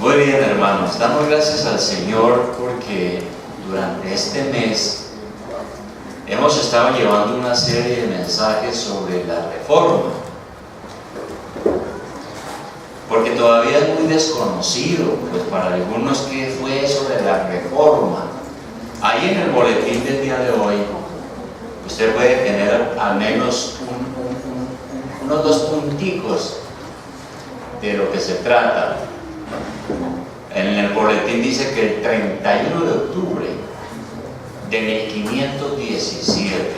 Muy bien, hermanos, damos gracias al Señor porque durante este mes hemos estado llevando una serie de mensajes sobre la reforma, porque todavía es muy desconocido, pues para algunos, qué fue eso de la reforma. Ahí en el boletín del día de hoy usted puede tener al menos unos 2 punticos de lo que se trata. En el boletín dice que el 31 de octubre de 1517,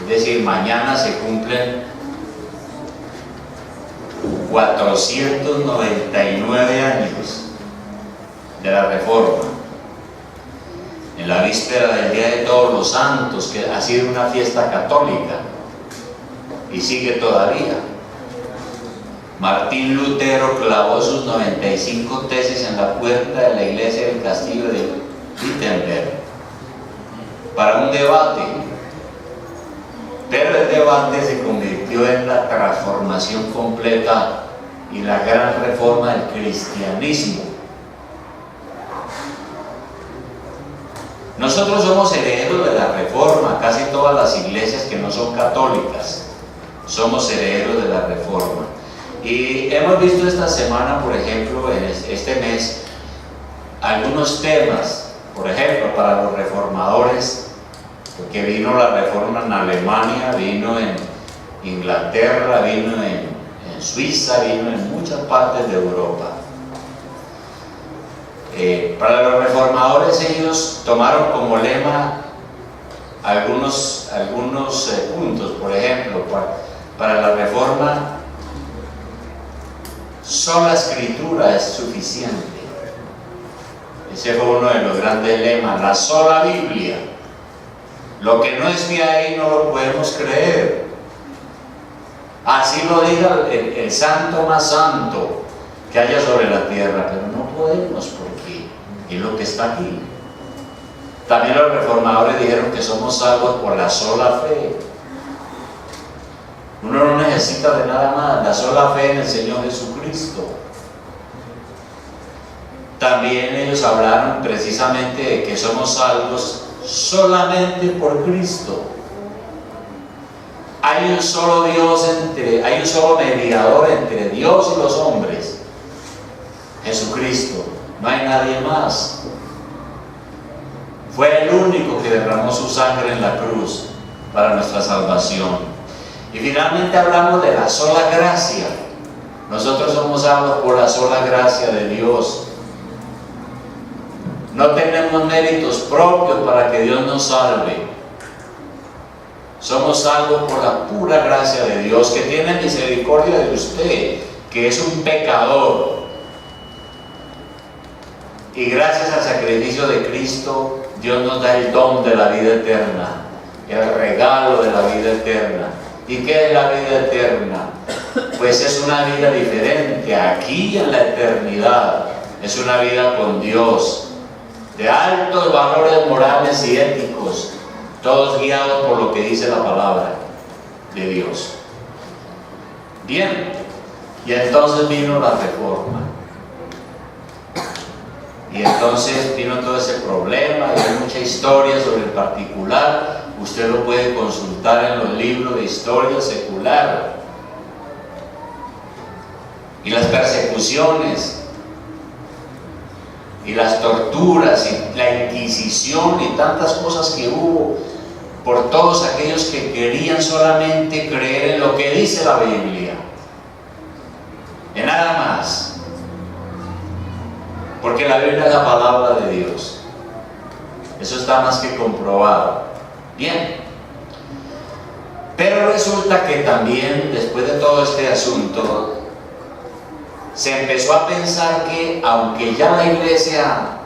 es decir, mañana se cumplen 499 años de la Reforma, en la víspera del Día de Todos los Santos, que ha sido una fiesta católica y sigue todavía. Martín Lutero clavó sus 95 tesis en la puerta de la iglesia del castillo de Wittenberg para un debate, pero el debate se convirtió en la transformación completa y la gran reforma del cristianismo. Nosotros somos herederos de la reforma, casi todas las iglesias que no son católicas somos herederos de la reforma. Y hemos visto esta semana, por ejemplo, en este mes, algunos temas, por ejemplo, para los reformadores, porque vino la reforma en Alemania, vino en Inglaterra, vino en Suiza, vino en muchas partes de Europa. Para los reformadores, ellos tomaron como lema algunos puntos. Por ejemplo, para la reforma, sola escritura es suficiente. Ese fue uno de los grandes lemas, la sola Biblia. Lo que no es de ahí no lo podemos creer. Así lo diga el santo más santo que haya sobre la tierra, pero no podemos porque es lo que está aquí. También los reformadores dijeron que somos salvos por la sola fe. Uno no necesita de nada más, la sola fe en el Señor Jesucristo. También ellos hablaron precisamente de que somos salvos solamente por Cristo. Hay un solo Dios hay un solo mediador entre Dios y los hombres, Jesucristo. No hay nadie más. Fue el único que derramó su sangre en la cruz para nuestra salvación. Y finalmente hablamos de la sola gracia. Nosotros somos salvos por la sola gracia de Dios. No tenemos méritos propios para que Dios nos salve. Somos salvos por la pura gracia de Dios, que tiene misericordia de usted, que es un pecador. Y gracias al sacrificio de Cristo, Dios nos da el don de la vida eterna, el regalo de la vida eterna. ¿Y qué es la vida eterna? Pues es una vida diferente, aquí en la eternidad. Es una vida con Dios, de altos valores morales y éticos, todos guiados por lo que dice la palabra de Dios. Bien, y entonces vino la reforma. Y entonces vino todo ese problema, y hay mucha historia sobre el particular. Usted lo puede consultar en los libros de historia secular. Y las persecuciones, y las torturas, y la Inquisición, y tantas cosas que hubo por todos aquellos que querían solamente creer en lo que dice la Biblia, en nada más. Porque la Biblia es la palabra de Dios. Eso está más que comprobado. Bien. Pero resulta que también, después de todo este asunto, se empezó a pensar que, aunque ya la iglesia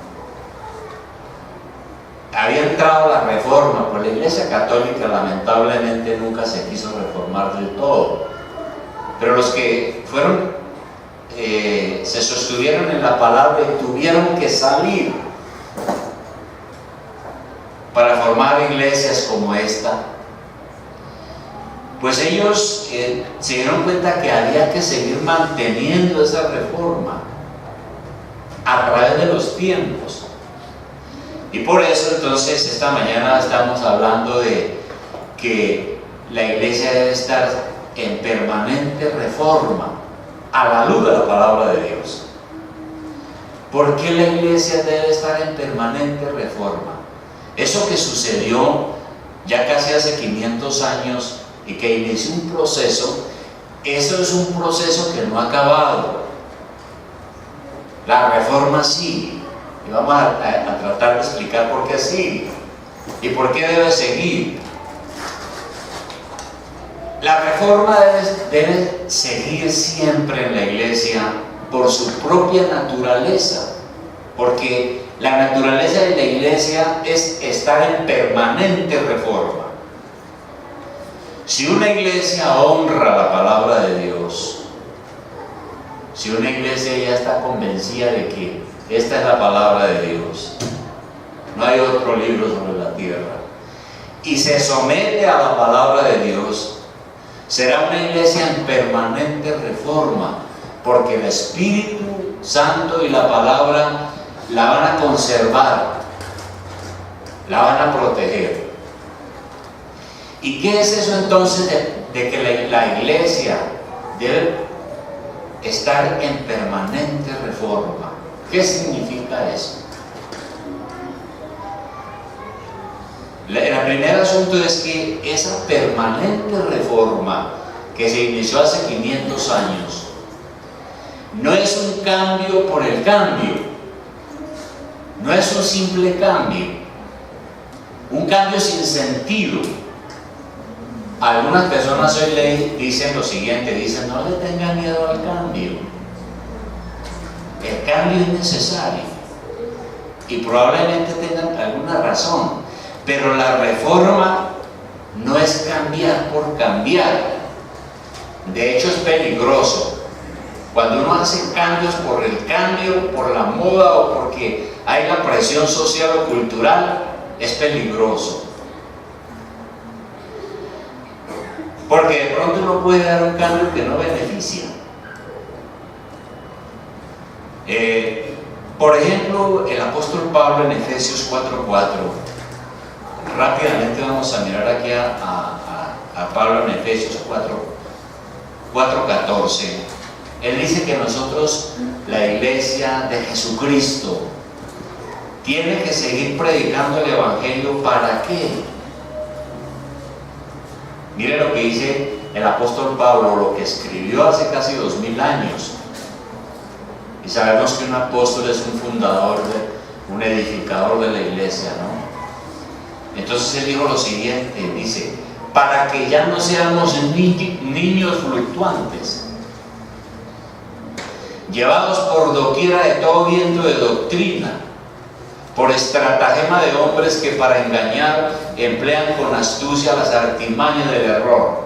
había entrado a la reforma, pues la iglesia católica lamentablemente nunca se quiso reformar del todo. Pero los que fueron se sostuvieron en la palabra y tuvieron que salir para formar iglesias como esta, pues ellos se dieron cuenta que había que seguir manteniendo esa reforma. a través de los tiempos. Y por eso entonces esta mañana estamos hablando de que la iglesia debe estar en permanente reforma a la luz de la palabra de Dios. ¿Por qué la iglesia debe estar en permanente reforma? Eso que sucedió ya casi hace 500 años y que inició un proceso, eso es un proceso que no ha acabado. La reforma sigue. Y vamos a tratar de explicar por qué sigue y por qué debe seguir. La reforma debe seguir siempre en la iglesia por su propia naturaleza, porque la naturaleza de la iglesia es estar en permanente reforma. Si una iglesia honra la palabra de Dios, si una iglesia ya está convencida de que esta es la palabra de Dios, no hay otro libro sobre la tierra, y se somete a la palabra de Dios, será una iglesia en permanente reforma, porque el Espíritu Santo y la palabra la van a conservar, la van a proteger. ¿Y qué es eso entonces de que la iglesia debe estar en permanente reforma? ¿Qué significa eso? El primer asunto es que esa permanente reforma que se inició hace 500 años no es un cambio por el cambio, no es un simple cambio, un cambio sin sentido. Algunas personas hoy dicen lo siguiente, dicen: no le tengan miedo al cambio. El cambio es necesario y probablemente tengan alguna razón, pero la reforma no es cambiar por cambiar. De hecho, es peligroso. Cuando uno hace cambios por el cambio, por la moda o porque hay la presión social o cultural, es peligroso. Porque de pronto uno puede dar un cambio que no beneficia. Por ejemplo, el apóstol Pablo en Efesios 4:4, rápidamente vamos a mirar aquí a Pablo en Efesios 4:14. Él dice que nosotros, la iglesia de Jesucristo, tiene que seguir predicando el Evangelio. ¿Para qué? Mire lo que dice el apóstol Pablo, lo que escribió hace casi 2000 años. Y sabemos que un apóstol es un fundador, un edificador de la iglesia, ¿no? Entonces él dijo lo siguiente, dice: para que ya no seamos niños fluctuantes, llevados por doquiera de todo viento de doctrina, por estratagema de hombres que para engañar emplean con astucia las artimañas del error.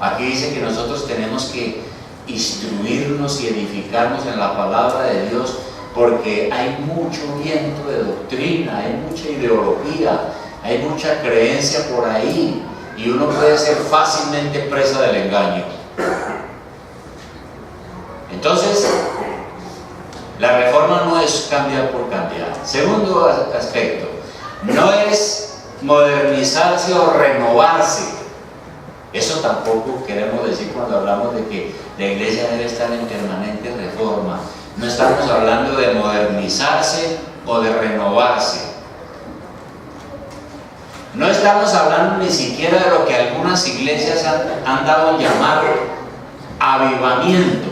Aquí dice que nosotros tenemos que instruirnos y edificarnos en la palabra de Dios, porque hay mucho viento de doctrina, hay mucha ideología, hay mucha creencia por ahí, y uno puede ser fácilmente presa del engaño. Entonces, la reforma no es cambiar por cambiar. Segundo aspecto, no es modernizarse o renovarse. Eso tampoco queremos decir cuando hablamos de que la iglesia debe estar en permanente reforma. No estamos hablando de modernizarse o de renovarse. No estamos hablando ni siquiera de lo que algunas iglesias han dado a llamar avivamiento.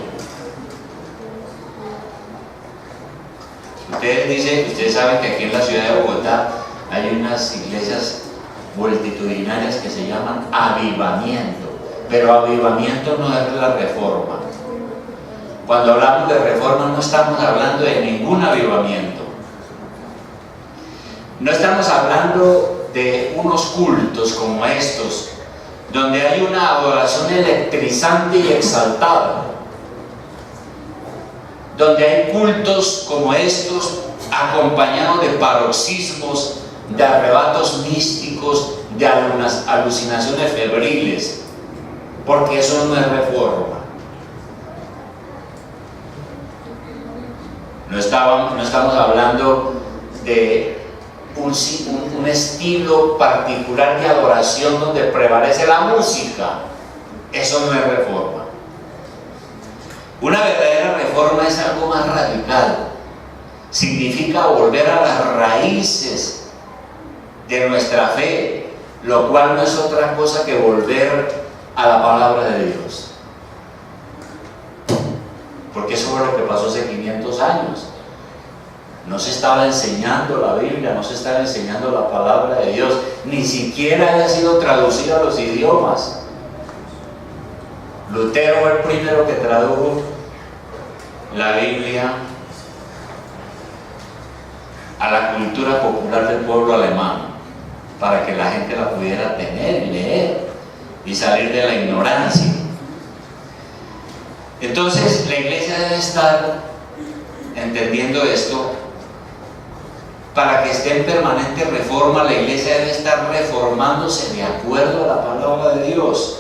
Ustedes saben que aquí en la ciudad de Bogotá hay unas iglesias multitudinarias que se llaman avivamiento, pero avivamiento no es la reforma. Cuando hablamos de reforma no estamos hablando de ningún avivamiento. No estamos hablando de unos cultos como estos, donde hay una adoración electrizante y exaltada, donde hay cultos como estos acompañados de paroxismos, de arrebatos místicos, de alucinaciones febriles, porque eso no es reforma. No estamos hablando de un estilo particular de adoración donde prevalece la música. Eso no es reforma. Una verdadera reforma es algo más radical. Significa volver a las raíces de nuestra fe, lo cual no es otra cosa que volver a la palabra de Dios. Porque eso fue lo que pasó hace 500 años. No se estaba enseñando la Biblia, no se estaba enseñando la palabra de Dios, ni siquiera había sido traducida a los idiomas. Lutero fue el primero que tradujo la Biblia a la cultura popular del pueblo alemán, para que la gente la pudiera tener y leer y salir de la ignorancia. Entonces la iglesia debe estar entendiendo esto. Para que esté en permanente reforma, la iglesia debe estar reformándose de acuerdo a la palabra de Dios.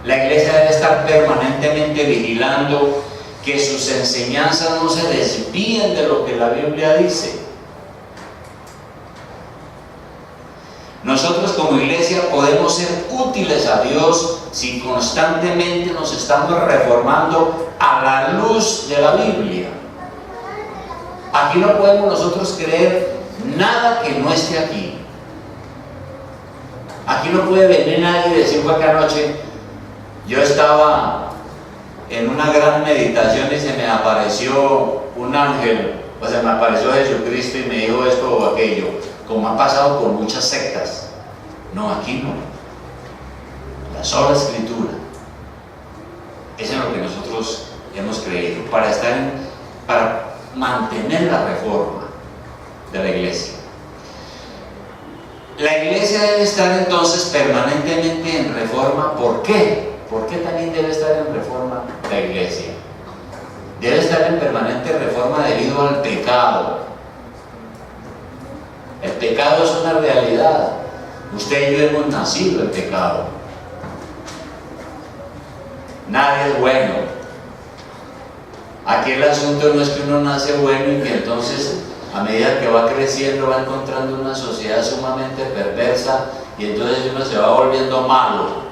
La iglesia debe estar permanentemente vigilando que sus enseñanzas no se desvíen de lo que la Biblia dice. Nosotros como iglesia podemos ser útiles a Dios si constantemente nos estamos reformando a la luz de la Biblia. Aquí no podemos nosotros creer nada que no esté aquí. Aquí no puede venir nadie y decir: fue que anoche yo estaba en una gran meditación y se me apareció un ángel, o se me apareció Jesucristo y me dijo esto o aquello, como ha pasado con muchas sectas. No, aquí no. La sola escritura. Eso es lo que nosotros hemos creído para mantener la reforma de la iglesia. La iglesia debe estar entonces permanentemente en reforma. ¿Por qué? ¿Por qué también debe estar en reforma la iglesia? Debe estar en permanente reforma debido al pecado. El pecado es una realidad. Usted y yo hemos nacido en pecado. Nadie es bueno. Aquí el asunto no es que uno nace bueno y que entonces a medida que va creciendo va encontrando una sociedad sumamente perversa y entonces uno se va volviendo malo.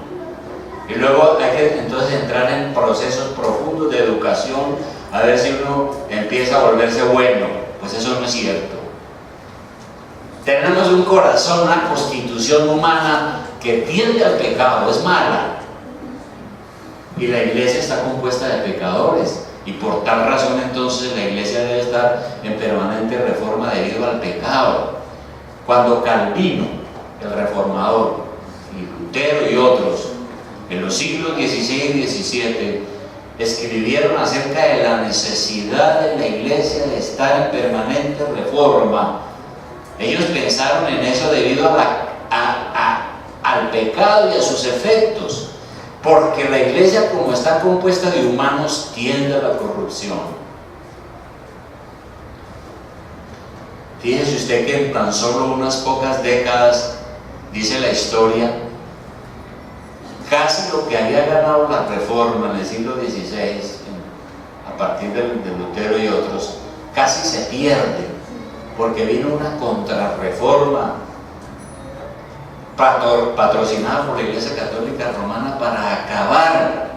Y luego hay que entonces entrar en procesos profundos de educación a ver si uno empieza a volverse bueno. Pues eso no es cierto. Tenemos un corazón, una constitución humana que tiende al pecado, es mala. Y la iglesia está compuesta de pecadores. Y por tal razón entonces la iglesia debe estar en permanente reforma debido al pecado. Cuando Calvino, el reformador, y Lutero y otros, en los siglos XVI y XVII, escribieron acerca de la necesidad de la iglesia de estar en permanente reforma, ellos pensaron en eso debido al pecado y a sus efectos. Porque la iglesia, como está compuesta de humanos, tiende a la corrupción. Fíjese usted que en tan solo unas pocas décadas, dice la historia, casi lo que había ganado la reforma en el siglo XVI, a partir de Lutero y otros, casi se pierde, porque vino una contrarreforma patrocinada por la Iglesia Católica Romana para acabar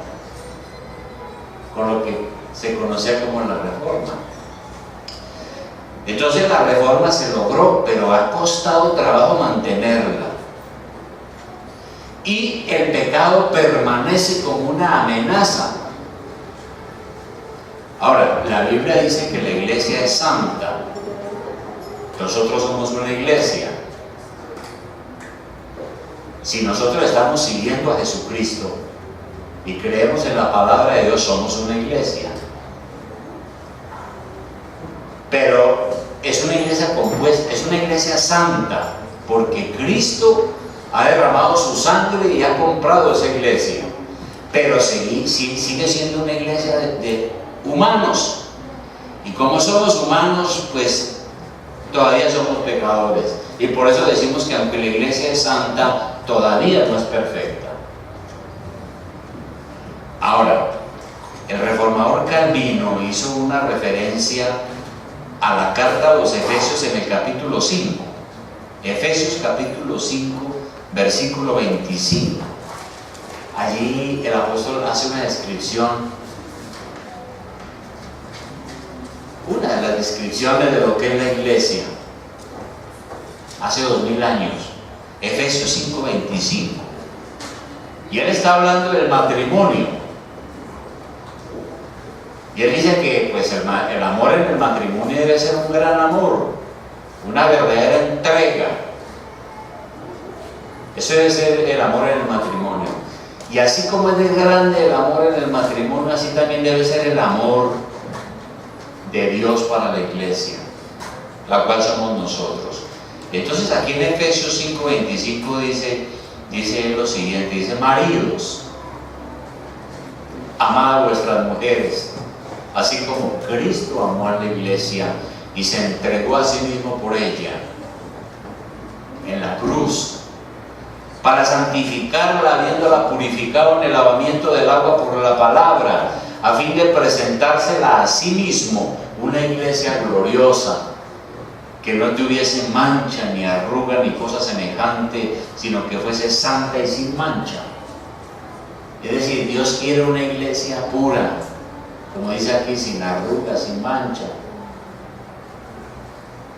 con lo que se conocía como la reforma. Entonces la reforma se logró, pero ha costado trabajo mantenerla. Y el pecado permanece como una amenaza. Ahora, la Biblia dice que la iglesia es santa. Nosotros somos una iglesia. Si nosotros estamos siguiendo a Jesucristo y creemos en la palabra de Dios, somos una iglesia. Pero es una iglesia compuesta, es una iglesia santa, porque Cristo ha derramado su sangre y ha comprado esa iglesia. Pero sigue siendo una iglesia de humanos. Y como somos humanos, pues todavía somos pecadores. Y por eso decimos que aunque la iglesia es santa, todavía no es perfecta. Ahora, el reformador Calvino hizo una referencia a la carta a los Efesios en el capítulo 5. Efesios capítulo 5, versículo 25. Allí el apóstol hace una descripción, una de las descripciones de lo que es la iglesia hace 2000 años. Efesios 5, 25. Y él está hablando del matrimonio. Y él dice que pues, el amor en el matrimonio debe ser un gran amor, una verdadera entrega. Eso debe ser el amor en el matrimonio. Y así como es de grande el amor en el matrimonio, así también debe ser el amor de Dios para la iglesia, la cual somos nosotros. Entonces aquí en Efesios 5:25 dice lo siguiente, dice: maridos, amad a vuestras mujeres, así como Cristo amó a la iglesia y se entregó a sí mismo por ella en la cruz, para santificarla, habiéndola purificado en el lavamiento del agua por la palabra, a fin de presentársela a sí mismo una iglesia gloriosa, que no tuviese mancha, ni arruga, ni cosa semejante, sino que fuese santa y sin mancha. Es decir, Dios quiere una iglesia pura, como dice aquí, sin arruga, sin mancha.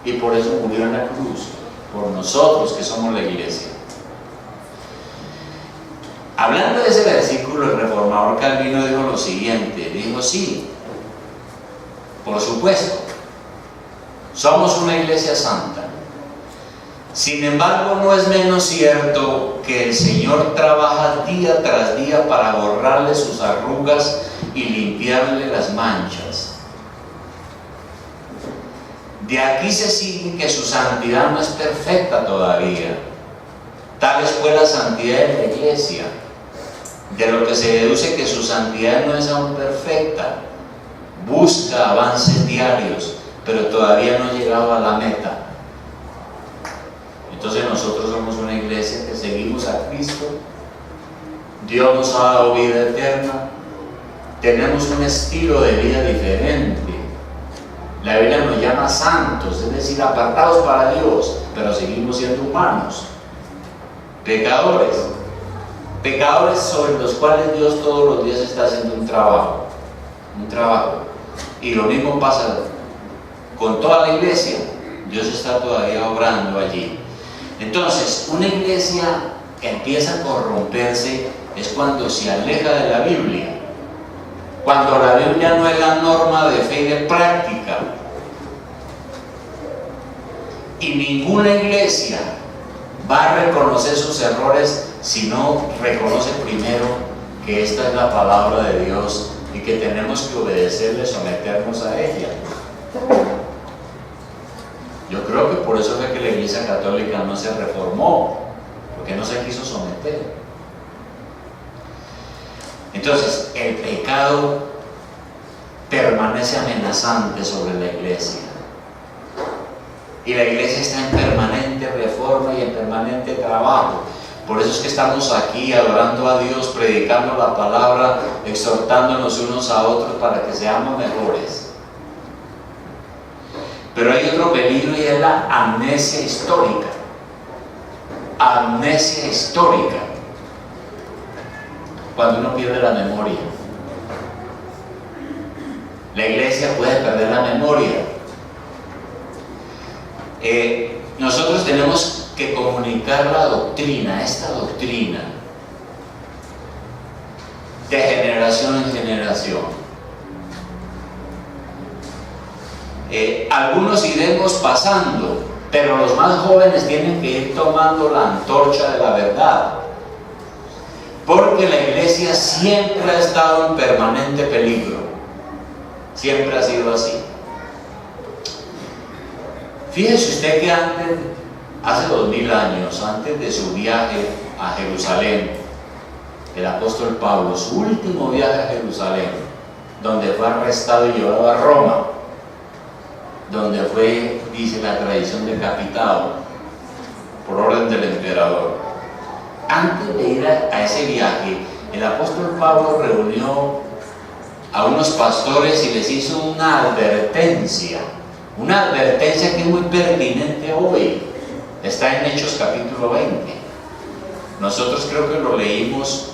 Y por eso murió en la cruz, por nosotros que somos la iglesia. Hablando de ese versículo, el reformador Calvino dijo lo siguiente, dijo: sí, por supuesto, somos una iglesia santa. Sin embargo, no es menos cierto que el Señor trabaja día tras día para borrarle sus arrugas y limpiarle las manchas. De aquí se sigue que su santidad no es perfecta todavía. Tal fue la santidad de la iglesia, de lo que se deduce que su santidad no es aún perfecta. Busca avances diarios, pero todavía no ha llegado a la meta. Entonces nosotros somos una iglesia que seguimos a Cristo. Dios nos ha dado vida eterna. Tenemos un estilo de vida diferente. La Biblia nos llama santos, es decir, apartados para Dios, pero seguimos siendo humanos, pecadores sobre los cuales Dios todos los días está haciendo un trabajo. Y lo mismo pasa con toda la iglesia. Dios está todavía obrando allí. Entonces, una iglesia empieza a corromperse es cuando se aleja de la Biblia, cuando la Biblia no es la norma de fe y de práctica. Y ninguna iglesia va a reconocer sus errores si no reconoce primero que esta es la palabra de Dios y que tenemos que obedecerle, someternos a ella. Yo creo que por eso fue que la Iglesia Católica no se reformó, porque no se quiso someter. Entonces, el pecado permanece amenazante sobre la iglesia. Y la iglesia está en permanente reforma y en permanente trabajo. Por eso es que estamos aquí adorando a Dios, predicando la palabra, exhortándonos unos a otros para que seamos mejores. Pero hay otro peligro y es la amnesia histórica. Amnesia histórica. Cuando uno pierde la memoria. La iglesia puede perder la memoria. Nosotros tenemos que comunicar la doctrina, esta doctrina, de generación en generación. Algunos iremos pasando, pero los más jóvenes tienen que ir tomando la antorcha de la verdad, porque la iglesia siempre ha estado en permanente peligro, siempre ha sido así. Fíjese usted que hace 2000 años, antes de su viaje a Jerusalén, el apóstol Pablo, su último viaje a Jerusalén, donde fue arrestado y llevado a Roma, donde fue, dice la tradición, decapitado por orden del emperador. Antes de ir a ese viaje, el apóstol Pablo reunió a unos pastores y les hizo una advertencia que es muy pertinente hoy. Está en Hechos capítulo 20. Nosotros creo que lo leímos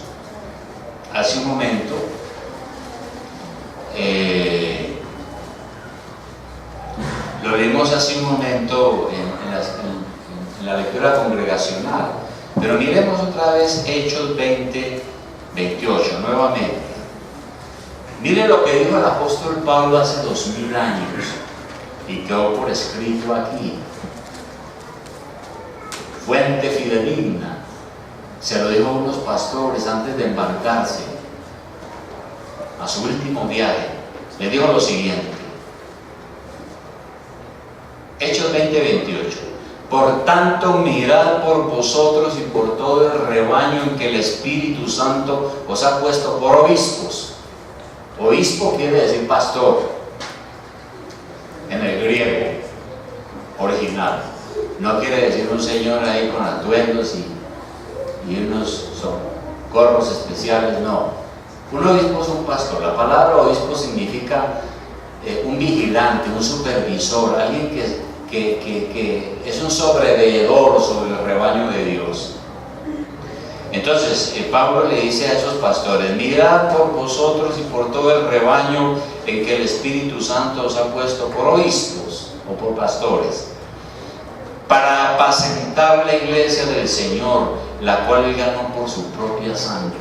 hace un momento. Lo leímos hace un momento en la lectura congregacional. Pero miremos otra vez Hechos 20, 28, nuevamente. Mire lo que dijo el apóstol Pablo hace 2000 años y quedó por escrito aquí. Fuente fidedigna. Se lo dijo a unos pastores antes de embarcarse a su último viaje. Le dijo lo siguiente. Hechos 20, 28. Por tanto, mirad por vosotros y por todo el rebaño en que el Espíritu Santo os ha puesto por obispos. Obispo quiere decir pastor en el griego original. No quiere decir un señor ahí con atuendos y unos gorros especiales, no. Un obispo es un pastor. La palabra obispo significa un vigilante, un supervisor, alguien que es un sobreveedor sobre el rebaño de Dios. Entonces Pablo le dice a esos pastores: mirad por vosotros y por todo el rebaño en que el Espíritu Santo os ha puesto por obispos o por pastores, para apacentar la iglesia del Señor, la cual él ganó por su propia sangre.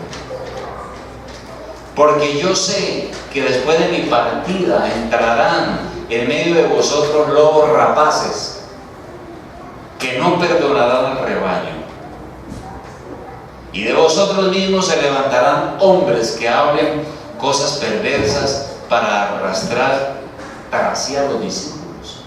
Porque yo sé que después de mi partida entrarán en medio de vosotros lobos rapaces, que no perdonarán al rebaño. Y de vosotros mismos se levantarán hombres que hablen cosas perversas para arrastrar hacia los discípulos.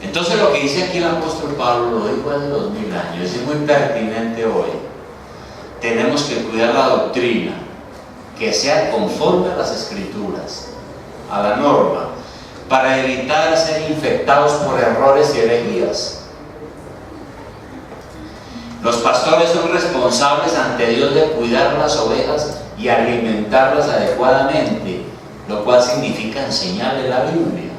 Entonces lo que dice aquí el apóstol Pablo lo dijo hace 2000 años, es muy pertinente hoy. Tenemos que cuidar la doctrina, que sea conforme a las Escrituras, a la norma, para evitar ser infectados por errores y herejías. Los pastores son responsables ante Dios de cuidar las ovejas y alimentarlas adecuadamente, lo cual significa enseñarle la Biblia.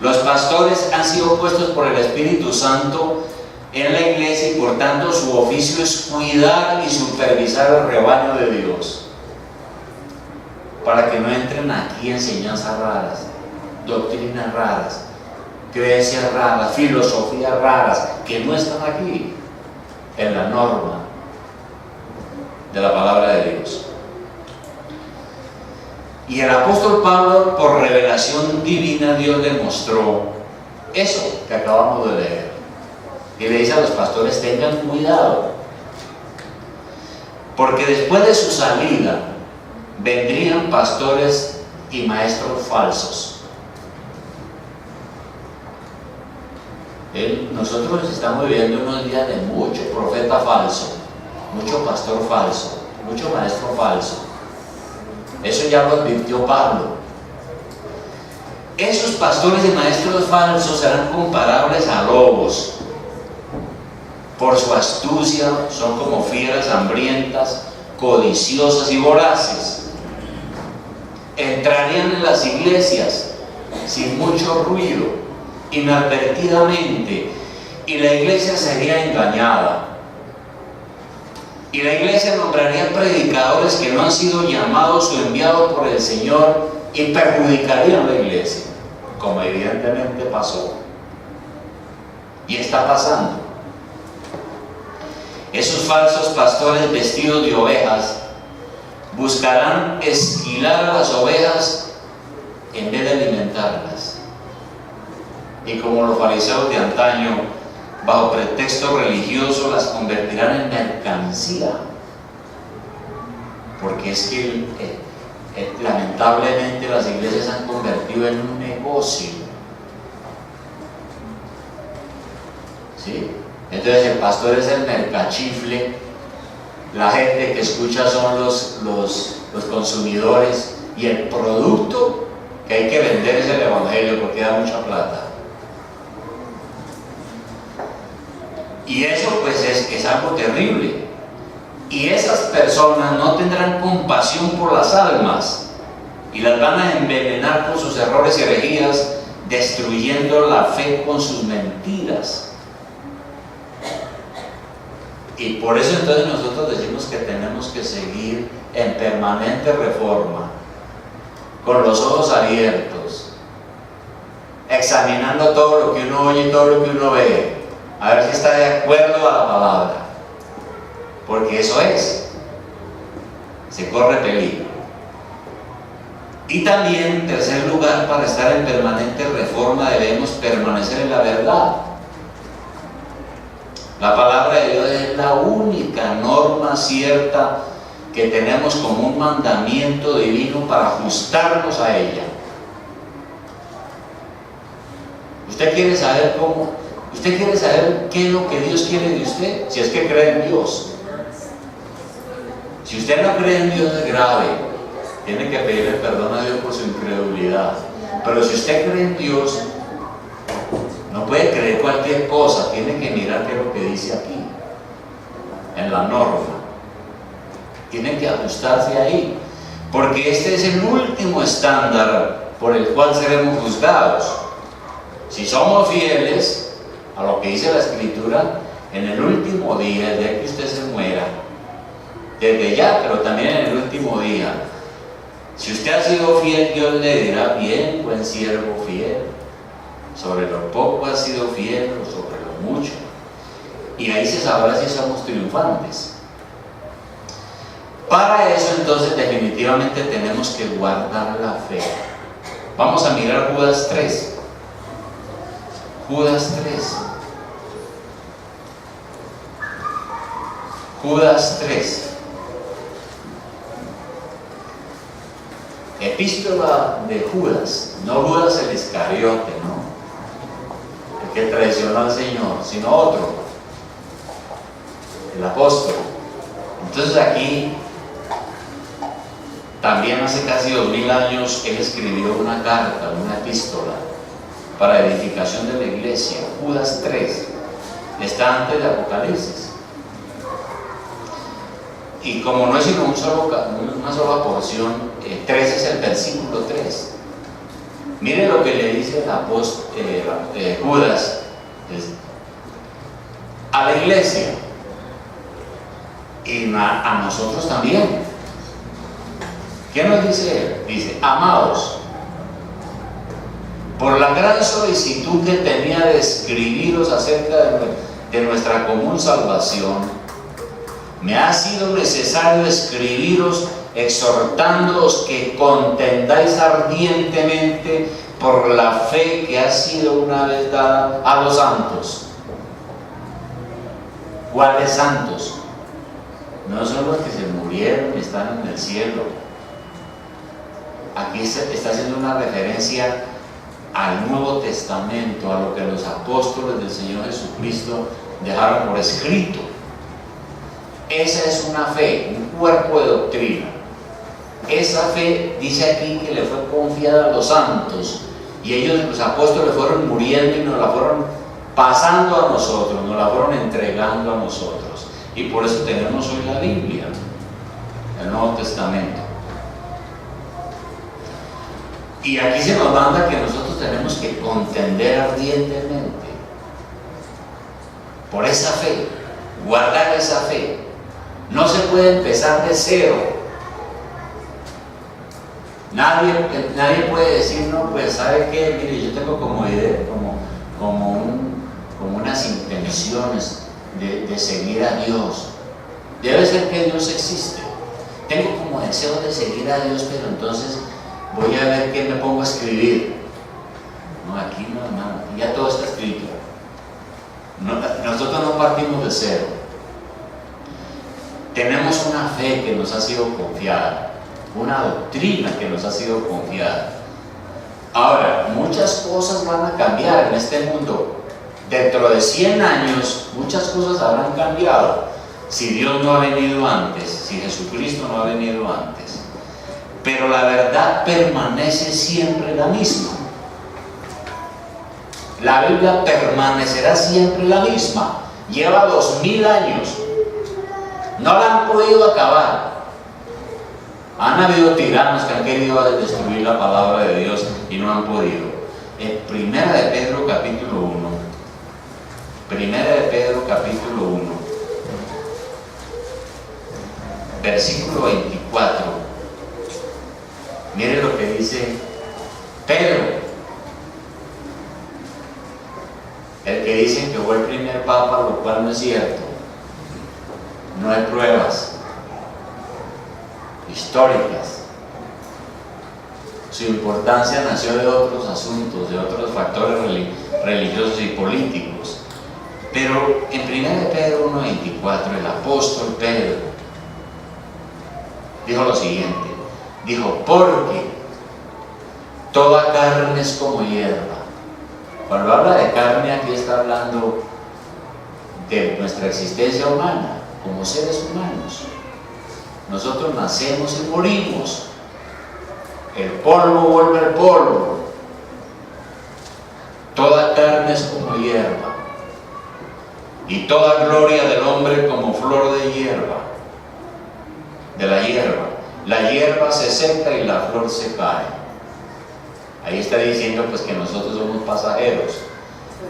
Los pastores han sido puestos por el Espíritu Santo en la iglesia y por tanto su oficio es cuidar y supervisar el rebaño de Dios, para que no entren aquí enseñanzas raras, doctrinas raras, creencias raras, filosofías raras, que no están aquí en la norma de la palabra de Dios. Y el apóstol Pablo, por revelación divina, Dios le mostró eso que acabamos de leer. Y le dice a los pastores: tengan cuidado, porque después de su salida vendrían pastores y maestros falsos. Nosotros estamos viviendo unos días de mucho profeta falso, mucho pastor falso, mucho maestro falso. Eso ya lo advirtió Pablo. Esos pastores y maestros falsos serán comparables a lobos. Por su astucia son como fieras hambrientas, codiciosas y voraces. Entrarían en las iglesias sin mucho ruido, inadvertidamente, y la iglesia sería engañada. Y la iglesia nombraría predicadores que no han sido llamados o enviados por el Señor y perjudicarían la iglesia, como evidentemente pasó y está pasando. Esos falsos pastores vestidos de ovejas buscarán esquilar a las ovejas en vez de alimentarlas. Y como los fariseos de antaño, bajo pretexto religioso, las convertirán en mercancía. Porque es que lamentablemente las iglesias se han convertido en un negocio. ¿Sí? Entonces el pastor es el mercachifle, la gente que escucha son los consumidores, y el producto que hay que vender es el evangelio, porque da mucha plata. Y eso pues es algo terrible. Y esas personas no tendrán compasión por las almas y las van a envenenar con sus errores y herejías, destruyendo la fe con sus mentiras. Y por eso entonces nosotros decimos que tenemos que seguir en permanente reforma, con los ojos abiertos, examinando todo lo que uno oye y todo lo que uno ve, a ver si está de acuerdo a la palabra, porque eso se corre peligro. Y también, en tercer lugar, para estar en permanente reforma debemos permanecer en la verdad. La palabra de Dios es la única norma cierta que tenemos como un mandamiento divino para ajustarnos a ella. ¿Usted quiere saber cómo? ¿Usted quiere saber qué es lo que Dios quiere de usted? Si es que cree en Dios. Si usted no cree en Dios es grave. Tiene que pedirle perdón a Dios por su incredulidad. Pero si usted cree en Dios, no puede creer cualquier cosa, tiene que mirar qué es lo que dice aquí, en la norma. Tiene que ajustarse ahí, porque este es el último estándar por el cual seremos juzgados. Si somos fieles a lo que dice la Escritura, en el último día, el día que usted se muera, desde ya, pero también en el último día, si usted ha sido fiel, Dios le dirá: bien, buen siervo fiel, sobre lo poco has sido fiel, o sobre lo mucho. Y ahí se sabrá si somos triunfantes. Para eso entonces definitivamente tenemos que guardar la fe. Vamos a mirar Judas 3. Judas 3. Judas 3. Epístola de Judas, no Judas el Iscariote, ¿no? El que traicionó al Señor, sino otro, el apóstol. Entonces aquí, también hace casi 2000 años, él escribió una carta, una epístola, para edificación de la iglesia. Judas 3, está antes de Apocalipsis. Y como no es sino una sola porción, 3 es el versículo 3. Mire lo que le dice el apóstol Judas a la iglesia y a nosotros también. ¿Qué nos dice él? Dice: amados, por la gran solicitud que tenía de escribiros acerca de nuestra común salvación, me ha sido necesario escribiros exhortándoos que contendáis ardientemente por la fe que ha sido una vez dada a los santos. ¿Cuáles santos? No son los que se murieron y están en el cielo. Aquí se está haciendo una referencia al Nuevo Testamento, a lo que los apóstoles del Señor Jesucristo dejaron por escrito. Esa es una fe, un cuerpo de doctrina. Esa fe dice aquí que le fue confiada a los santos, y ellos, los apóstoles, fueron muriendo y nos la fueron pasando a nosotros, nos la fueron entregando a nosotros. Y por eso tenemos hoy la Biblia, el Nuevo Testamento. Y aquí se nos manda que nosotros tenemos que contender ardientemente por esa fe, guardar esa fe. No se puede empezar de cero. Nadie puede decir: no, pues ¿sabe qué? Mire, yo tengo como idea, como unas intenciones de seguir a Dios. Debe ser que Dios existe. Tengo como deseo de seguir a Dios, pero entonces voy a ver qué me pongo a escribir. No, aquí no, hermano, ya todo está escrito. Nosotros no partimos de cero. Tenemos una fe que nos ha sido confiada, una doctrina que nos ha sido confiada. Ahora, muchas cosas van a cambiar en este mundo. Dentro de 100 años, muchas cosas habrán cambiado. Si Dios no ha venido antes, si Jesucristo no ha venido antes. Pero la verdad permanece siempre la misma. La Biblia permanecerá siempre la misma. Lleva 2000 años. No la han podido acabar. Han habido tiranos que han querido destruir la palabra de Dios y no han podido. En Primera de Pedro capítulo 1, Primera de Pedro capítulo 1, versículo 24. Mire lo que dice Pedro, el que dicen que fue el primer papa, lo cual no es cierto. No hay pruebas históricas. Su importancia nació de otros asuntos, de otros factores religiosos y políticos. Pero en 1 Pedro 1:24, el apóstol Pedro dijo lo siguiente, dijo, porque toda carne es como hierba. Cuando habla de carne, aquí está hablando de nuestra existencia humana, como seres humanos. Nosotros nacemos y morimos. El polvo vuelve al polvo. Toda carne es como hierba. Y toda gloria del hombre como flor de hierba. De la hierba. La hierba se seca y la flor se cae. Ahí está diciendo pues que nosotros somos pasajeros.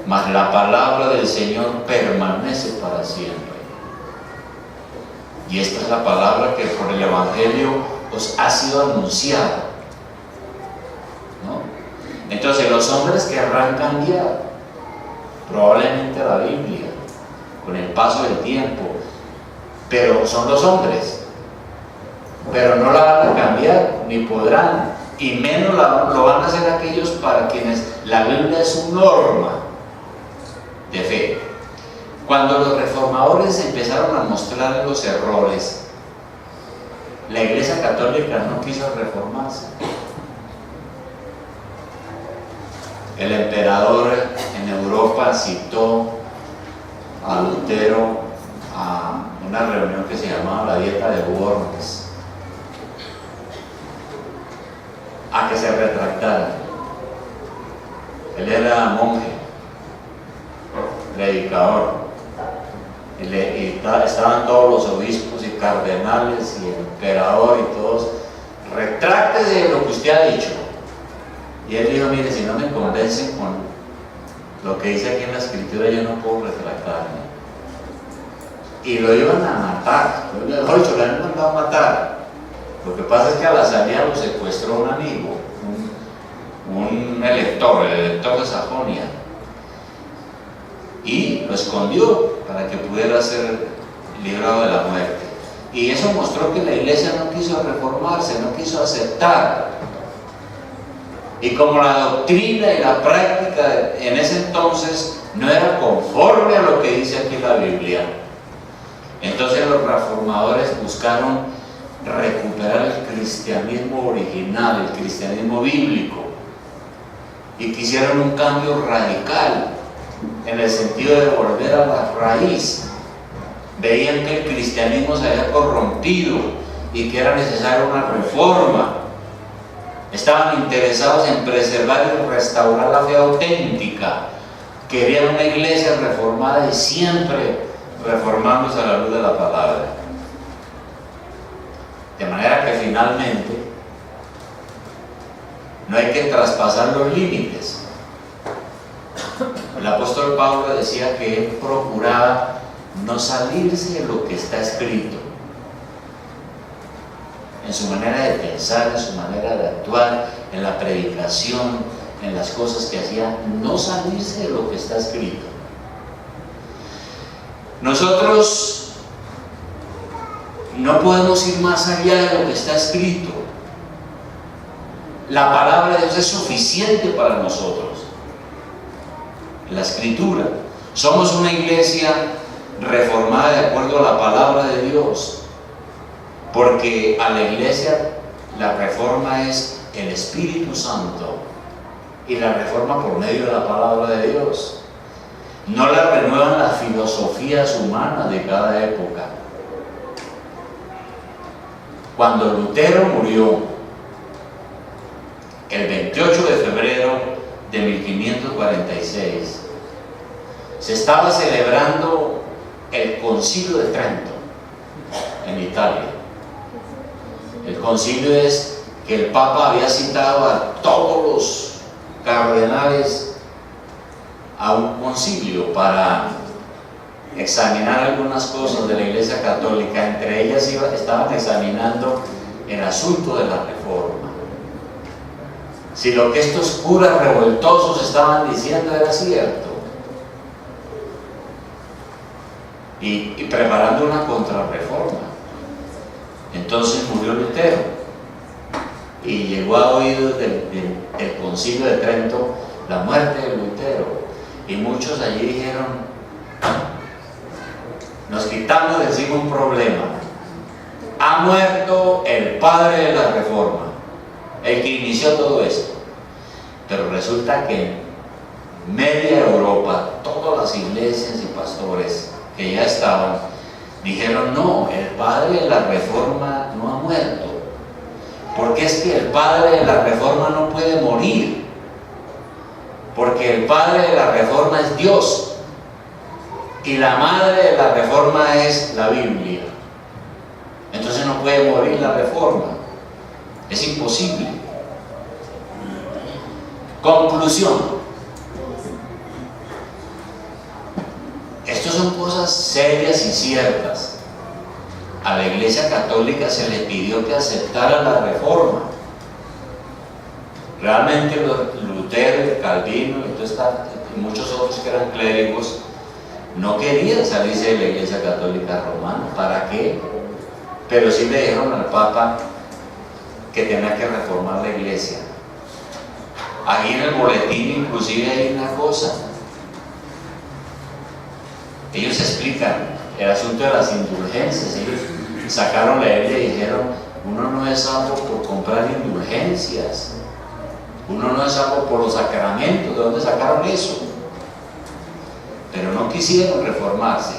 Mas la palabra del Señor permanece para siempre. Y esta es la palabra que por el Evangelio os ha sido anunciada, ¿no? Entonces los hombres querrán cambiar probablemente la Biblia con el paso del tiempo, pero son los hombres, pero no la van a cambiar ni podrán, y menos lo van a hacer aquellos para quienes la Biblia es su norma de fe. Cuando los reformadores empezaron a mostrar los errores, la Iglesia Católica no quiso reformarse. El emperador en Europa citó a Lutero a una reunión que se llamaba la Dieta de Worms, a que se retractara. Él era monje, predicador. Y estaban todos los obispos y cardenales y el emperador y todos, retráctese de lo que usted ha dicho. Y él dijo, mire, si no me convencen con lo que dice aquí en la escritura, yo no puedo retractarme. Y lo iban a matar, mejor dicho, lo han mandado a matar. Lo que pasa es que a la salida lo secuestró un amigo, un elector, el elector de Sajonia, y lo escondió para que pudiera ser librado de la muerte. Y eso mostró que la iglesia no quiso reformarse, no quiso aceptar. Y como la doctrina y la práctica en ese entonces no era conforme a lo que dice aquí la Biblia, entonces los reformadores buscaron recuperar el cristianismo original, el cristianismo bíblico, y quisieron un cambio radical en el sentido de volver a la raíz. Veían que el cristianismo se había corrompido y que era necesaria una reforma. Estaban interesados en preservar y restaurar la fe auténtica. Querían una iglesia reformada y siempre reformándose a la luz de la palabra. De manera que finalmente no hay que traspasar los límites. El apóstol Pablo decía que él procuraba no salirse de lo que está escrito, en su manera de pensar, en su manera de actuar, en la predicación, en las cosas que hacía, no salirse de lo que está escrito. Nosotros no podemos ir más allá de lo que está escrito. La palabra de Dios es suficiente para nosotros. La escritura. Somos una iglesia reformada de acuerdo a la palabra de Dios, porque a la iglesia la reforma es el Espíritu Santo, y la reforma por medio de la palabra de Dios. No la renuevan las filosofías humanas de cada época. Cuando Lutero murió el 28 de febrero de 1546, se estaba celebrando el Concilio de Trento. en Italia. El concilio es que el Papa había citado a todos los cardenales a un concilio para examinar algunas cosas de la Iglesia Católica. Entre ellas estaban examinando el asunto de la reforma. Si lo que estos curas revoltosos estaban diciendo era cierto. Y preparando una contrarreforma. Entonces murió Lutero y llegó a oídos del Concilio de Trento la muerte de Lutero, y muchos allí dijeron: nos quitamos de encima un problema, ha muerto el padre de la reforma, el que inició todo esto. Pero resulta que en media Europa todas las iglesias y pastores que ya estaban dijeron: no, el padre de la reforma no ha muerto, porque es que el padre de la reforma no puede morir, porque el padre de la reforma es Dios y la madre de la reforma es la Biblia. Entonces no puede morir la reforma, es imposible. Conclusión: estas son cosas serias y ciertas. A la Iglesia Católica se le pidió que aceptara la reforma. Realmente Lutero, Calvino y muchos otros que eran clérigos no querían salirse de la Iglesia Católica Romana. ¿Para qué? Pero sí le dijeron al Papa que tenía que reformar la Iglesia. Ahí en el boletín inclusive hay una cosa. Ellos explican el asunto de las indulgencias. Ellos sacaron la Biblia y dijeron: uno no es salvo por comprar indulgencias, uno no es salvo por los sacramentos. ¿De dónde sacaron eso? Pero no quisieron reformarse,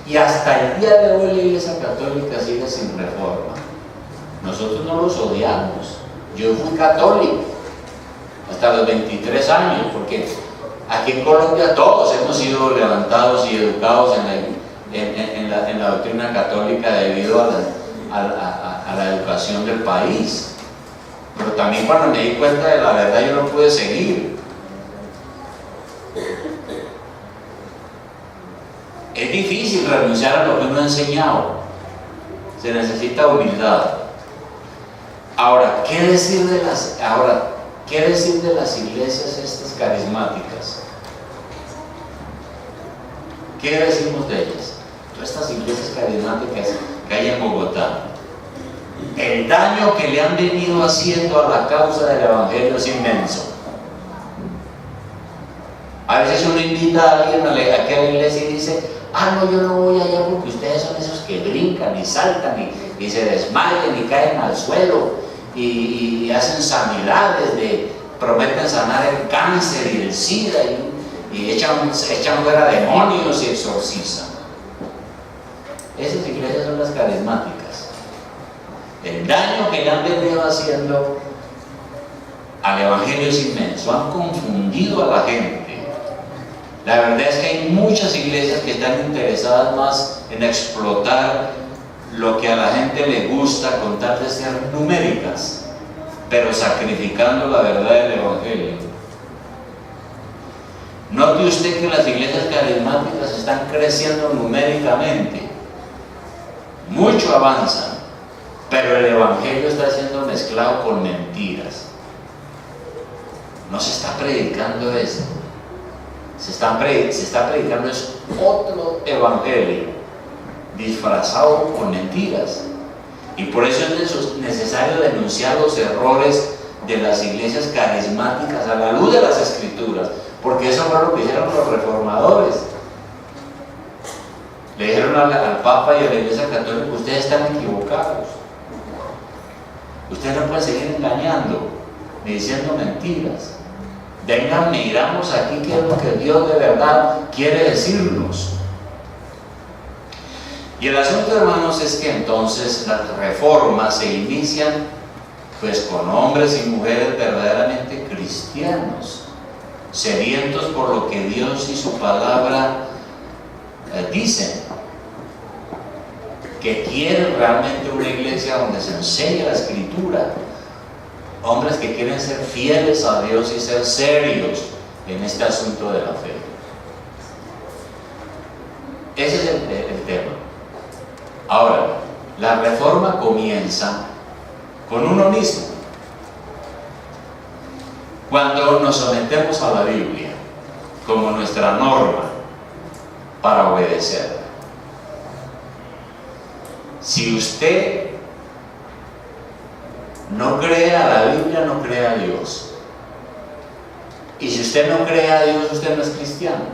y hasta el día de hoy la Iglesia Católica sigue sin reforma. Nosotros no los odiamos. Yo fui católico hasta los 23 años, porque aquí en Colombia todos hemos sido levantados y educados en la doctrina católica debido a la educación del país. Pero también cuando me di cuenta de la verdad yo no pude seguir. Es difícil renunciar a lo que uno ha enseñado. Se necesita humildad. Ahora, ¿qué decir de las iglesias estas carismáticas? ¿Qué decimos de ellas? Todas estas iglesias carismáticas que hay en Bogotá. El daño que le han venido haciendo a la causa del Evangelio es inmenso. A veces uno invita a alguien a aquella iglesia y dice: no, yo no voy allá porque ustedes son esos que brincan y saltan y se desmayan y caen al suelo y hacen sanidades, prometen sanar el cáncer y el SIDA y echan fuera demonios y exorcizan. Esas iglesias son las carismáticas. El daño que le han venido haciendo al Evangelio es inmenso. Han confundido a la gente. La verdad es que hay muchas iglesias que están interesadas más en explotar lo que a la gente le gusta con tal de ser numéricas, pero sacrificando la verdad del Evangelio. Note usted que las iglesias carismáticas están creciendo numéricamente, mucho avanzan, pero el Evangelio está siendo mezclado con mentiras. No se está predicando eso. Se está predicando es otro evangelio disfrazado con mentiras, y por eso es necesario denunciar los errores de las iglesias carismáticas a la luz de las Escrituras, porque eso fue lo que hicieron los reformadores. Le dijeron al Papa y a la Iglesia Católica: ustedes están equivocados, ustedes no pueden seguir engañando ni diciendo mentiras. Vengan, miramos aquí qué es lo que Dios de verdad quiere decirnos. Y el asunto, hermanos, es que entonces las reformas se inician pues con hombres y mujeres verdaderamente cristianos, sedientos por lo que Dios y su palabra dicen, que quieren realmente una iglesia donde se enseñe la Escritura, hombres que quieren ser fieles a Dios y ser serios en este asunto de la fe. Ese es el tema. Ahora, la reforma comienza con uno mismo. Cuando nos sometemos a la Biblia como nuestra norma para obedecerla. Si usted no cree a la Biblia, no cree a Dios. Y si usted no cree a Dios, usted no es cristiano.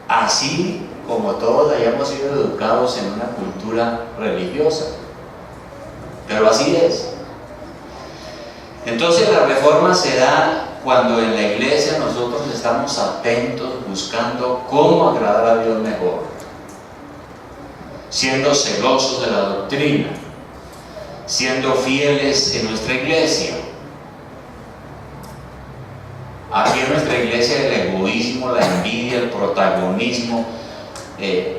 Así como todos hayamos sido educados en una cultura religiosa. Pero así es. Entonces la reforma se da cuando en la iglesia nosotros estamos atentos, buscando cómo agradar a Dios mejor, siendo celosos de la doctrina, siendo fieles en nuestra iglesia. Aquí en nuestra iglesia el egoísmo, la envidia, el protagonismo,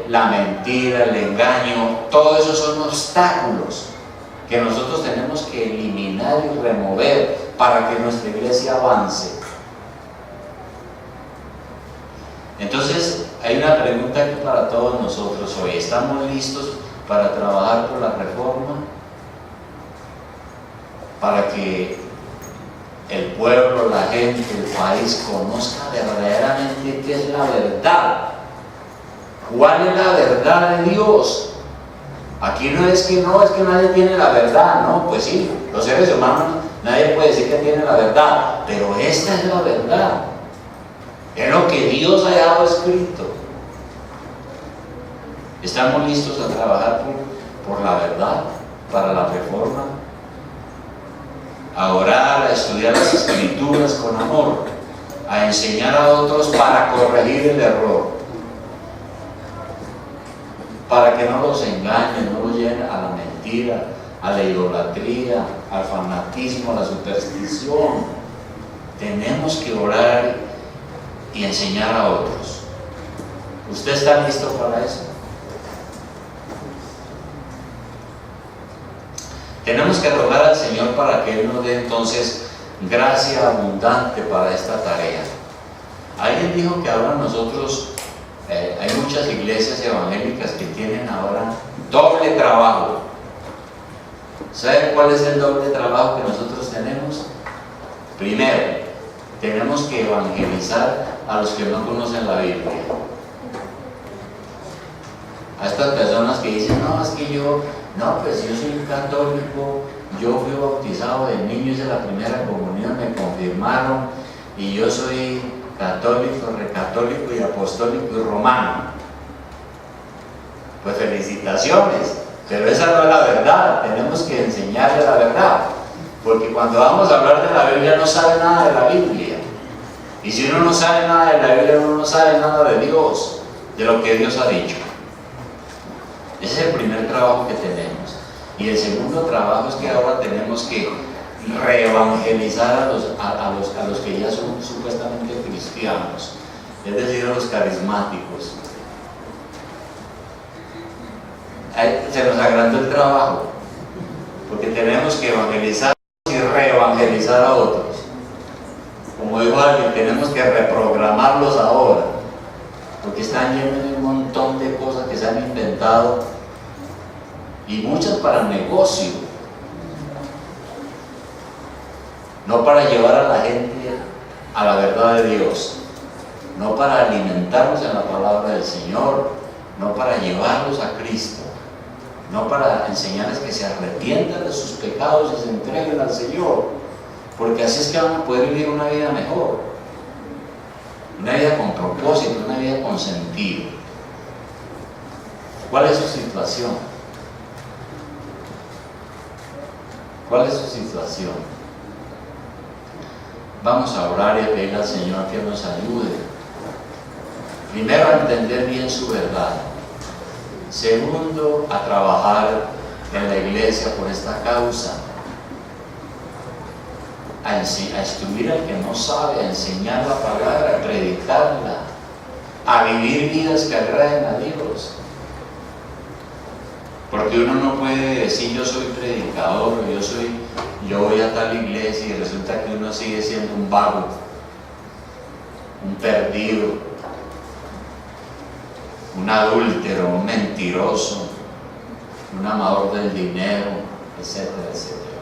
la mentira, el engaño, todo eso son obstáculos que nosotros tenemos que eliminar y remover para que nuestra iglesia avance. Entonces hay una pregunta aquí para todos nosotros hoy: ¿estamos listos para trabajar por la reforma? Para que el pueblo, la gente, el país conozca verdaderamente qué es la verdad. ¿Cuál es la verdad de Dios? Aquí no es que nadie tiene la verdad, no, pues sí, los seres humanos, nadie puede decir que tiene la verdad, pero esta es la verdad. Es lo que Dios ha dejado escrito. ¿Estamos listos a trabajar por la verdad, para la reforma? A orar, a estudiar las Escrituras con amor, a enseñar a otros para corregir el error, para que no los engañen, no los lleven a la mentira, a la idolatría, al fanatismo, a la superstición. Tenemos que orar y enseñar a otros. ¿Usted está listo para eso? Tenemos que rogar al Señor para que Él nos dé entonces gracia abundante para esta tarea. Alguien dijo que ahora nosotros, hay muchas iglesias evangélicas que tienen ahora doble trabajo. ¿Saben cuál es el doble trabajo que nosotros tenemos? Primero, tenemos que evangelizar a los que no conocen la Biblia. A estas personas que dicen, no, es que yo soy católico, yo fui bautizado de niño, hice la primera comunión, me confirmaron, y yo soy católico, recatólico y apostólico y romano. Pues felicitaciones, pero esa no es la verdad. Tenemos que enseñarle la verdad, porque cuando vamos a hablar de la Biblia no sabe nada de la Biblia, y si uno no sabe nada de la Biblia, uno no sabe nada de Dios, de lo que Dios ha dicho. Ese es el primer trabajo que tenemos. Y el segundo trabajo es que ahora tenemos que reevangelizar a los que ya son supuestamente cristianos, es decir, a los carismáticos. Se nos agrandó el trabajo, porque tenemos que evangelizar y reevangelizar a otros. Como dijo alguien, tenemos que reprogramarlos ahora, porque están llenos de un montón de cosas que se han inventado, y muchas para negocio, no para llevar a la gente a la verdad de Dios, no para alimentarlos en la palabra del Señor, no para llevarlos a Cristo, no para enseñarles que se arrepientan de sus pecados y se entreguen al Señor, porque así es que van a poder vivir una vida mejor, una vida con propósito, una vida con sentido. ¿Cuál es su situación? ¿Cuál es su situación? Vamos a orar y a pedirle al Señor que nos ayude. Primero, a entender bien su verdad. Segundo, a trabajar en la iglesia por esta causa. A instruir al que no sabe, a enseñar la palabra, a predicarla, a vivir vidas que agraden a Dios. Porque uno no puede decir yo soy predicador, yo voy a tal iglesia y resulta que uno sigue siendo un vago, un perdido, un adúltero, un mentiroso, un amador del dinero, etcétera, etcétera.